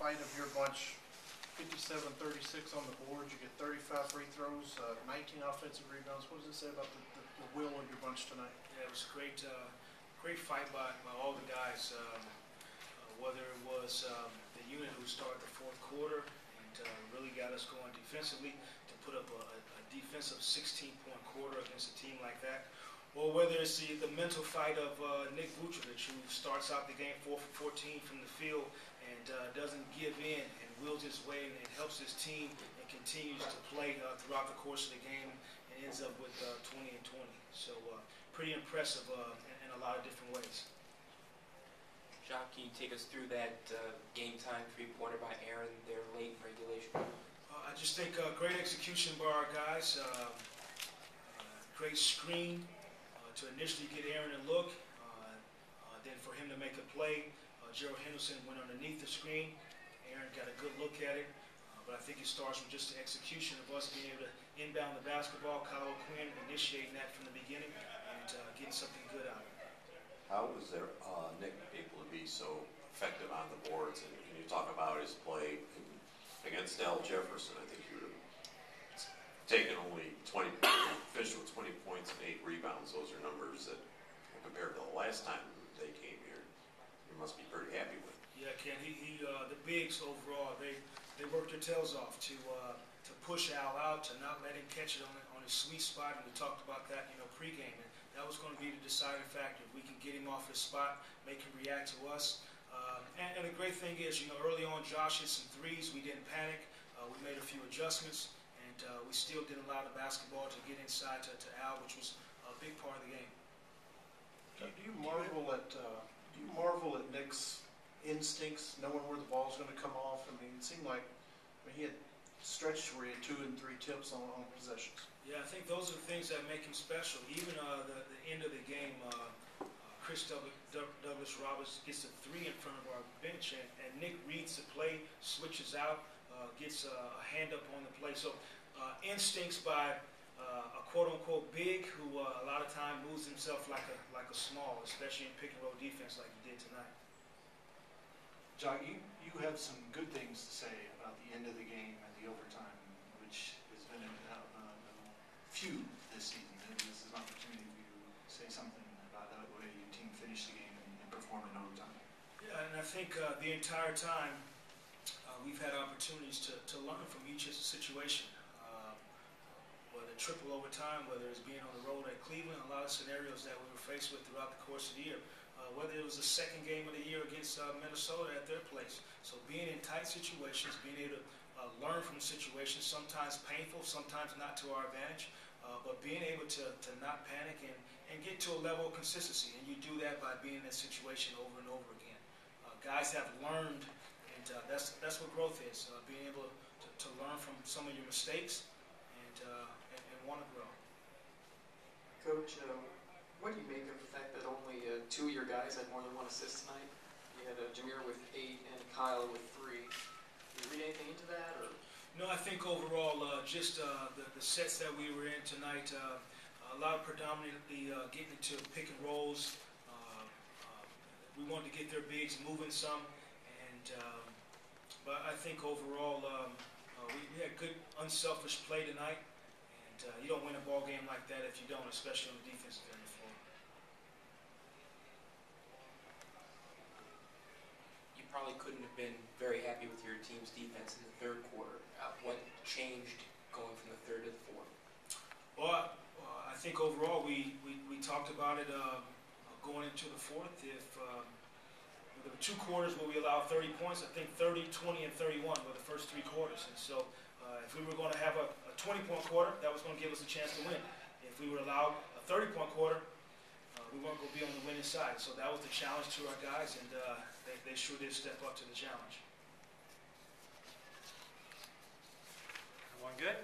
tonight of your bunch, 57-36 on the board. You get 35 free throws, 19 offensive rebounds. What does it say about the will of your bunch tonight? Yeah, it was a great fight by all the guys. Whether it was the unit who started the fourth quarter and really got us going defensively to put up a defensive 16-point quarter against a team like that, or whether it's the mental fight of Nick Vucevic, who starts out the game 4 for 14 from the field and doesn't give in and wills his way and helps his team and continues to play throughout the course of the game and ends up with 20 and 20. So pretty impressive in a lot of different ways. Jacque, can you take us through that game-time three-pointer by Aaron there late in regulation? I just think great execution by our guys. Great screen to initially get Aaron a look. Then for him to make a play, Gerald Henderson went underneath the screen. Aaron got a good look at it. But I think it starts with just the execution of us being able to inbound the basketball, Kyle Quinn initiating that from the beginning and getting something good out of it. How was there Nick able to be so effective on the boards? And can you talk about his play against Al Jefferson? I think you would have taken only 20, finished with 20 points and 8 rebounds. Those are numbers that, compared to the last time they came here, you must be pretty happy with. Yeah, Ken. The bigs overall, they worked their tails off to push Al out, to not let him catch it on his sweet spot, and we talked about that, pregame. And that was going to be the deciding factor. If we can get him off his spot, make him react to us. And the great thing is, early on, Josh hit some threes. We didn't panic. We made a few adjustments, and we still didn't allow the basketball to get inside to Al, which was a big part of the game. Do you marvel at Nick's instincts, knowing where the ball's going to come off? I mean, it seemed like he had stretches where he had 2 and 3 tips on possessions. Yeah, I think those are the things that make him special. Even the end of the game, Chris Douglas Roberts gets a 3 in front of our bench, and Nick reads the play, switches out, gets a hand up on the play. So instincts by a quote-unquote big who a lot of time moves himself like a small, especially in pick-and-roll defense like he did tonight. Jacque, you have some good things to say about the end of the game and the overtime, which has been a few this season. This is an opportunity for you to say something about the way your team finished the game and performed in overtime. Yeah, and I think the entire time we've had opportunities to learn from each situation. Whether triple overtime, whether it's being on the road at Cleveland, a lot of scenarios that we were faced with throughout the course of the year. Whether it was the second game of the year against Minnesota at their place. So being in tight situations, being able to learn from situations, sometimes painful, sometimes not to our advantage, but being able to not panic and get to a level of consistency. And you do that by being in that situation over and over again. Guys have learned, and that's what growth is, being able to learn from some of your mistakes and want to grow. Coach, what do you make of the fact that only 2 of your guys had more than 1 assist tonight? You had Jameer with 8 and Kyle with 3. Did you read anything into that? Or? No, I think overall, just the sets that we were in tonight, a lot of predominantly getting into pick and rolls. We wanted to get their bigs moving some, and but I think overall we had good unselfish play tonight. And you don't win a ball game like that if you don't, especially on the defensive end of the floor. You probably couldn't have been very happy with your team's defense in the third quarter. What changed going from the third to the fourth? Well, I think overall we talked about it going into the fourth. If there were 2 quarters where we allowed 30 points, I think 30, 20, and 31 were the first 3 quarters. And so if we were going to have a 20-point quarter, that was going to give us a chance to win. If we were allowed a 30-point quarter, we weren't going to be on the winning side. So that was the challenge to our guys, and they sure did step up to the challenge. Everyone good?